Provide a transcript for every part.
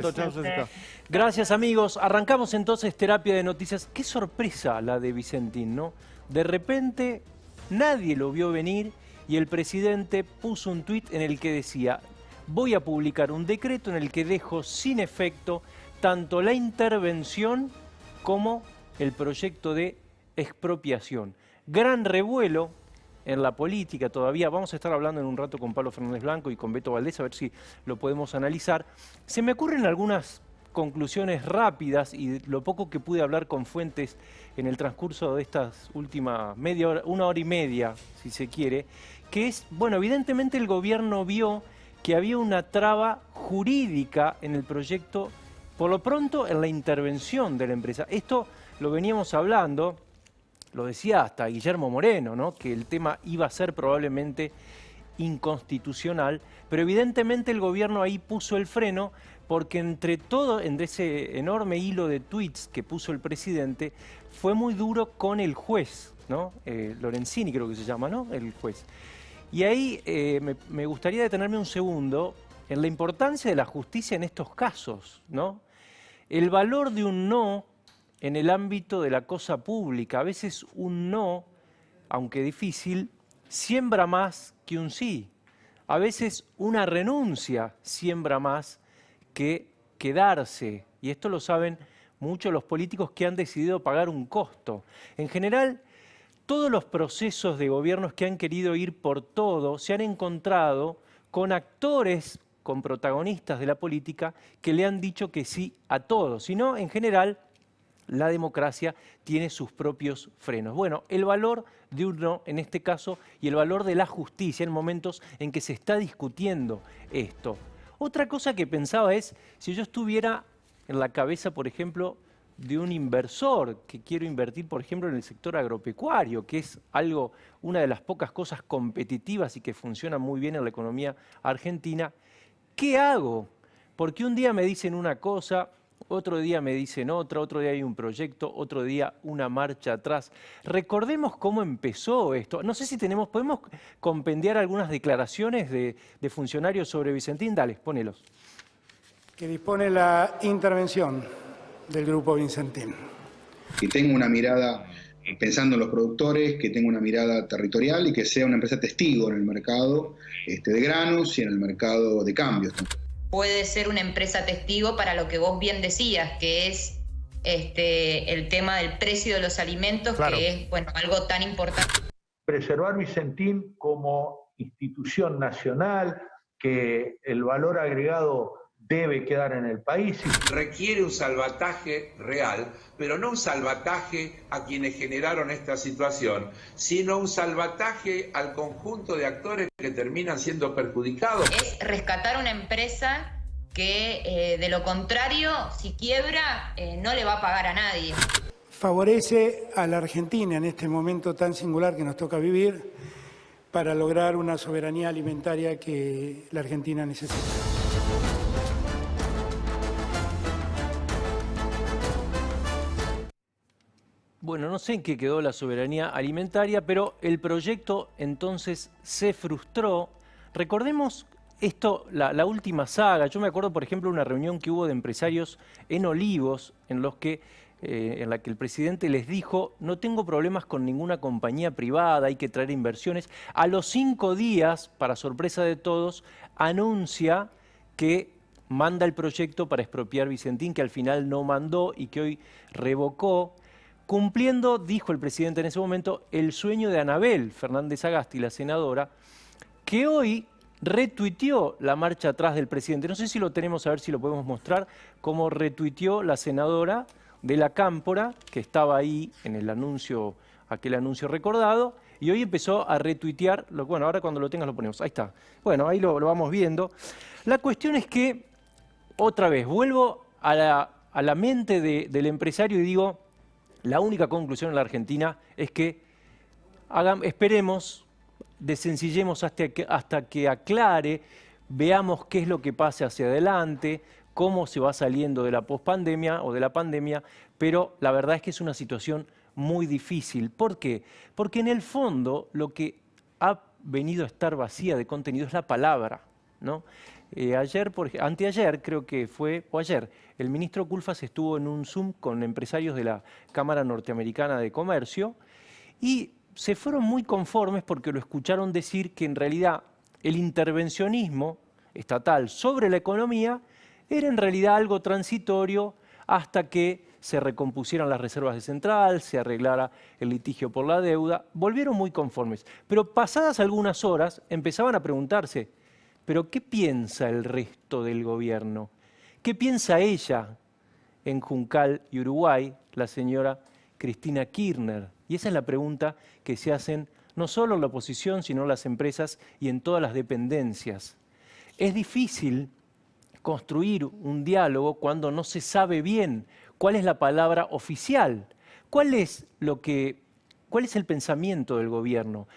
rato. Chao, Jessica. Gracias, amigos. Arrancamos entonces Terapia de Noticias. Qué sorpresa la de Vicentín, ¿no? De repente nadie lo vio venir y el presidente puso un tuit en el que decía: voy a publicar un decreto en el que dejo sin efecto tanto la intervención como el proyecto de expropiación. Gran revuelo en la política todavía. Vamos a estar hablando en un rato con Pablo Fernández Blanco y con Beto Valdés, a ver si lo podemos analizar. Se me ocurren algunas conclusiones rápidas y lo poco que pude hablar con fuentes en el transcurso de estas últimas media hora, 1 hora y media, si se quiere, que es, bueno, evidentemente el gobierno vio que había una traba jurídica en el proyecto, por lo pronto en la intervención de la empresa. Esto lo veníamos hablando, lo decía hasta Guillermo Moreno, ¿no? Que el tema iba a ser probablemente inconstitucional, pero evidentemente el gobierno ahí puso el freno porque entre ese enorme hilo de tweets que puso el presidente, fue muy duro con el juez, ¿no? Lorenzini creo que se llama, ¿no? El juez. Y ahí me gustaría detenerme un segundo en la importancia de la justicia en estos casos, ¿no? El valor de un no en el ámbito de la cosa pública. A veces un no, aunque difícil, siembra más que un sí. A veces una renuncia siembra más que quedarse. Y esto lo saben muchos los políticos que han decidido pagar un costo. En general, todos los procesos de gobiernos que han querido ir por todo se han encontrado con actores, con protagonistas de la política que le han dicho que sí a todo. Si no, en general, la democracia tiene sus propios frenos. Bueno, el valor de un no en este caso y el valor de la justicia en momentos en que se está discutiendo esto. Otra cosa que pensaba es, si yo estuviera en la cabeza, por ejemplo, de un inversor que quiero invertir, por ejemplo, en el sector agropecuario, que es una de las pocas cosas competitivas y que funciona muy bien en la economía argentina, ¿qué hago? Porque un día me dicen una cosa, otro día me dicen otra, otro día hay un proyecto, otro día una marcha atrás. Recordemos cómo empezó esto. No sé si podemos compendiar algunas declaraciones de funcionarios sobre Vicentín. Dale, ponelos. Que dispone la intervención del Grupo Vicentín. Que tenga una mirada, pensando en los productores, que tenga una mirada territorial y que sea una empresa testigo en el mercado de granos y en el mercado de cambios. Puede ser una empresa testigo para lo que vos bien decías, que es el tema del precio de los alimentos, claro, que es algo tan importante. Preservar Vicentín como institución nacional, que el valor agregado debe quedar en el país. Requiere un salvataje real, pero no un salvataje a quienes generaron esta situación, sino un salvataje al conjunto de actores que terminan siendo perjudicados. Es rescatar una empresa que, de lo contrario, si quiebra, no le va a pagar a nadie. Favorece a la Argentina en este momento tan singular que nos toca vivir para lograr una soberanía alimentaria que la Argentina necesita. Bueno, no sé en qué quedó la soberanía alimentaria, pero el proyecto entonces se frustró. Recordemos esto, la última saga. Yo me acuerdo, por ejemplo, una reunión que hubo de empresarios en Olivos, en la que el presidente les dijo: no tengo problemas con ninguna compañía privada, hay que traer inversiones. A los 5 días, para sorpresa de todos, anuncia que manda el proyecto para expropiar Vicentín, que al final no mandó y que hoy revocó, cumpliendo, dijo el presidente en ese momento, el sueño de Anabel Fernández Agasti, la senadora, que hoy retuiteó la marcha atrás del presidente. No sé si lo tenemos, a ver si lo podemos mostrar, cómo retuiteó la senadora de la Cámpora, que estaba ahí en el anuncio, aquel anuncio recordado, y hoy empezó a retuitear, bueno, ahora cuando lo tengas lo ponemos, ahí está. Bueno, ahí lo vamos viendo. La cuestión es que, otra vez, vuelvo a la mente del empresario y digo, la única conclusión en la Argentina es que esperemos, desencillemos hasta que aclare, veamos qué es lo que pase hacia adelante, cómo se va saliendo de la pospandemia o de la pandemia, pero la verdad es que es una situación muy difícil. ¿Por qué? Porque en el fondo lo que ha venido a estar vacía de contenido es la palabra, ¿no? Anteayer creo que fue, o ayer, el ministro Culfas estuvo en un Zoom con empresarios de la Cámara Norteamericana de Comercio y se fueron muy conformes porque lo escucharon decir que en realidad el intervencionismo estatal sobre la economía era en realidad algo transitorio hasta que se recompusieran las reservas de central, se arreglara el litigio por la deuda. Volvieron muy conformes. Pero pasadas algunas horas empezaban a preguntarse, ¿pero qué piensa el resto del gobierno? ¿Qué piensa ella en Juncal y Uruguay, la señora Cristina Kirchner? Y esa es la pregunta que se hacen no solo en la oposición, sino en las empresas y en todas las dependencias. Es difícil construir un diálogo cuando no se sabe bien cuál es la palabra oficial, cuál es el pensamiento del gobierno.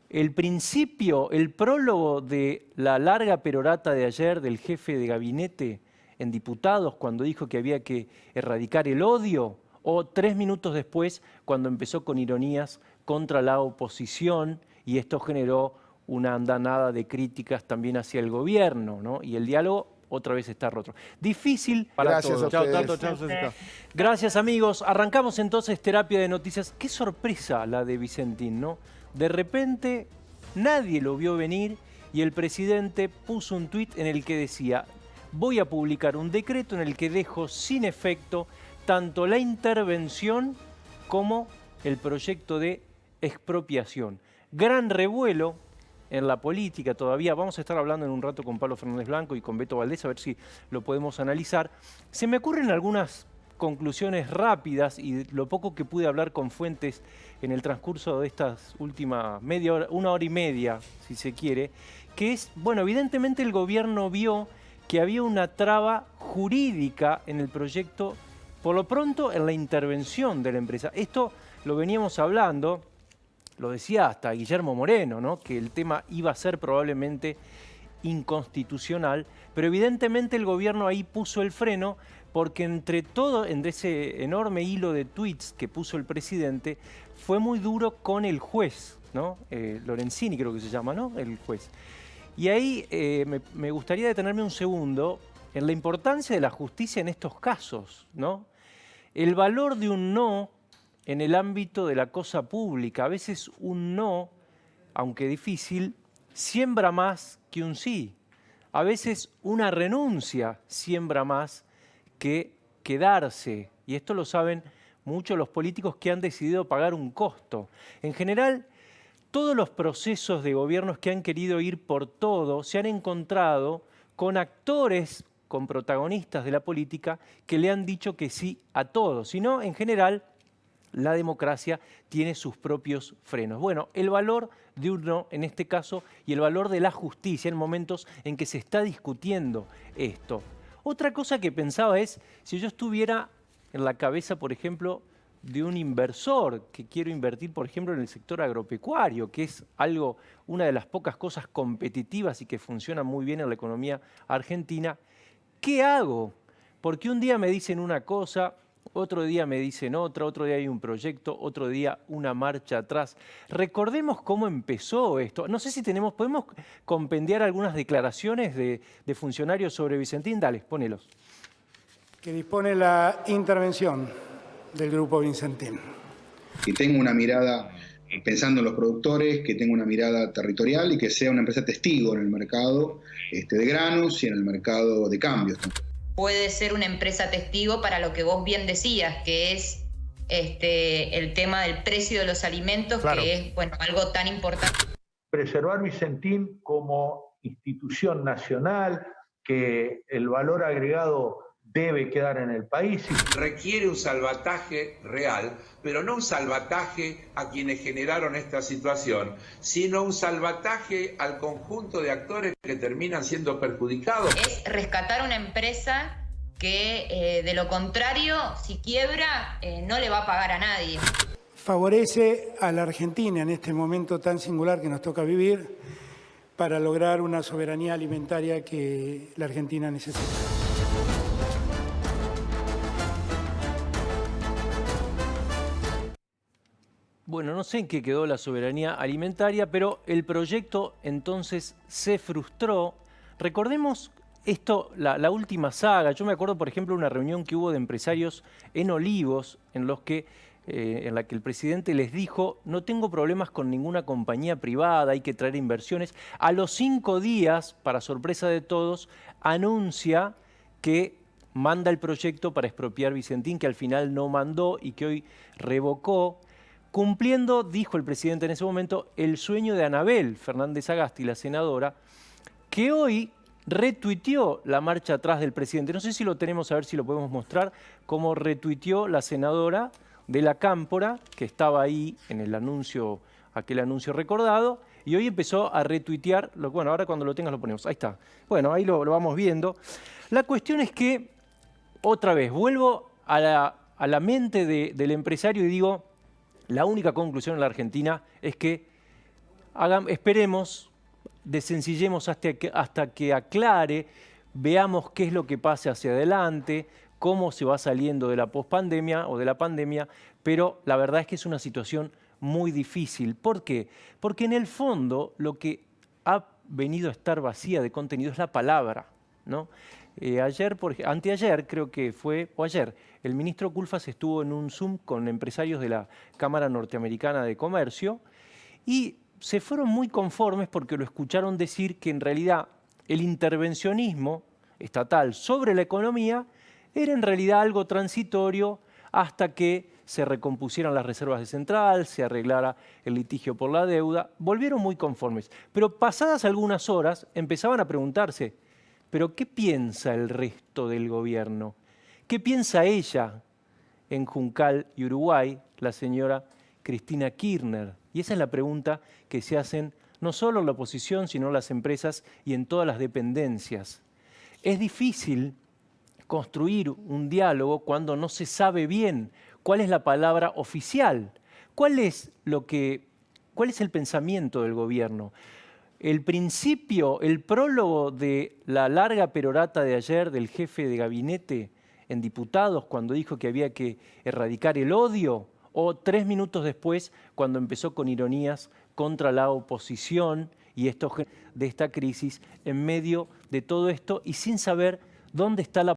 El principio, el prólogo de la larga perorata de ayer del jefe de gabinete en diputados cuando dijo que había que erradicar el odio, o 3 minutos después cuando empezó con ironías contra la oposición y esto generó una andanada de críticas también hacia el gobierno, ¿no? Y el diálogo otra vez está roto. Difícil para todos. Chao, Tato, chao, Cecilia. Gracias, amigos. Arrancamos entonces Terapia de Noticias. Qué sorpresa la de Vicentín, ¿no? De repente nadie lo vio venir y el presidente puso un tuit en el que decía: voy a publicar un decreto en el que dejo sin efecto tanto la intervención como el proyecto de expropiación. Gran revuelo en la política todavía. Vamos a estar hablando en un rato con Pablo Fernández Blanco y con Beto Valdés a ver si lo podemos analizar. Se me ocurren algunas conclusiones rápidas y lo poco que pude hablar con fuentes en el transcurso de estas últimas media hora, 1 hora y media, si se quiere, que es, bueno, evidentemente el gobierno vio que había una traba jurídica en el proyecto, por lo pronto en la intervención de la empresa. Esto lo veníamos hablando, lo decía hasta Guillermo Moreno, ¿no? Que el tema iba a ser probablemente inconstitucional, pero evidentemente el gobierno ahí puso el freno porque entre ese enorme hilo de tweets que puso el presidente, fue muy duro con el juez, ¿no? Lorenzini creo que se llama, ¿no? El juez. Y ahí me gustaría detenerme un segundo en la importancia de la justicia en estos casos, ¿no? El valor de un no en el ámbito de la cosa pública. A veces un no, aunque difícil, siembra más que un sí. A veces una renuncia siembra más que quedarse. Y esto lo saben muchos los políticos que han decidido pagar un costo. En general, todos los procesos de gobiernos que han querido ir por todo se han encontrado con actores, con protagonistas de la política que le han dicho que sí a todo. Si no, en general, la democracia tiene sus propios frenos. Bueno, el valor de un no en este caso y el valor de la justicia en momentos en que se está discutiendo esto. Otra cosa que pensaba es, si yo estuviera en la cabeza, por ejemplo, de un inversor que quiero invertir, por ejemplo, en el sector agropecuario, que es una de las pocas cosas competitivas y que funciona muy bien en la economía argentina, ¿qué hago? Porque un día me dicen una cosa, otro día me dicen otra, otro día hay un proyecto, otro día una marcha atrás. Recordemos cómo empezó esto. No sé si podemos compendiar algunas declaraciones de funcionarios sobre Vicentín. Dale, ponelos. Que dispone la intervención del Grupo Vicentín. Que tenga una mirada, pensando en los productores, que tenga una mirada territorial y que sea una empresa testigo en el mercado de granos y en el mercado de cambios. Puede ser una empresa testigo para lo que vos bien decías, que es el tema del precio de los alimentos, claro, que es algo tan importante. Preservar Vicentín como institución nacional, que el valor agregado debe quedar en el país. Requiere un salvataje real, pero no un salvataje a quienes generaron esta situación, sino un salvataje al conjunto de actores que terminan siendo perjudicados. Es rescatar una empresa que, de lo contrario, si quiebra, no le va a pagar a nadie. Favorece a la Argentina en este momento tan singular que nos toca vivir para lograr una soberanía alimentaria que la Argentina necesita. Bueno, no sé en qué quedó la soberanía alimentaria, pero el proyecto entonces se frustró Recordemos esto, la última saga. Yo me acuerdo, por ejemplo, de una reunión que hubo de empresarios en Olivos, en la que el presidente les dijo: no tengo problemas con ninguna compañía privada, hay que traer inversiones. A los 5 días, para sorpresa de todos, anuncia que manda el proyecto para expropiar Vicentín, que al final no mandó y que hoy revocó, cumpliendo, dijo el presidente en ese momento, el sueño de Anabel Fernández Agasti, la senadora, que hoy retuiteó la marcha atrás del presidente. No sé si lo tenemos, a ver si lo podemos mostrar, cómo retuiteó la senadora de la Cámpora, que estaba ahí en el anuncio, aquel anuncio recordado, y hoy empezó a retuitear, bueno, ahora cuando lo tengas lo ponemos, ahí está. Bueno, ahí lo vamos viendo. La cuestión es que, otra vez, vuelvo a la mente del empresario y digo, la única conclusión en la Argentina es que esperemos, desencillemos hasta que aclare, veamos qué es lo que pase hacia adelante, cómo se va saliendo de la pospandemia o de la pandemia, pero la verdad es que es una situación muy difícil. ¿Por qué? Porque en el fondo lo que ha venido a estar vacía de contenido es la palabra, ¿no? Anteayer creo que fue, o ayer, el ministro Culfas estuvo en un Zoom con empresarios de la Cámara Norteamericana de Comercio y se fueron muy conformes porque lo escucharon decir que en realidad el intervencionismo estatal sobre la economía era en realidad algo transitorio hasta que se recompusieran las reservas de central, se arreglara el litigio por la deuda. Volvieron muy conformes. Pero pasadas algunas horas empezaban a preguntarse, ¿pero qué piensa el resto del gobierno? ¿Qué piensa ella en Juncal y Uruguay, la señora Cristina Kirchner? Y esa es la pregunta que se hacen no solo la oposición, sino las empresas y en todas las dependencias. Es difícil construir un diálogo cuando no se sabe bien cuál es la palabra oficial, cuál es el pensamiento del gobierno. El principio, el prólogo de la larga perorata de ayer del jefe de gabinete en diputados cuando dijo que había que erradicar el odio, o 3 minutos después cuando empezó con ironías contra la oposición y de esta crisis en medio de todo esto y sin saber dónde está la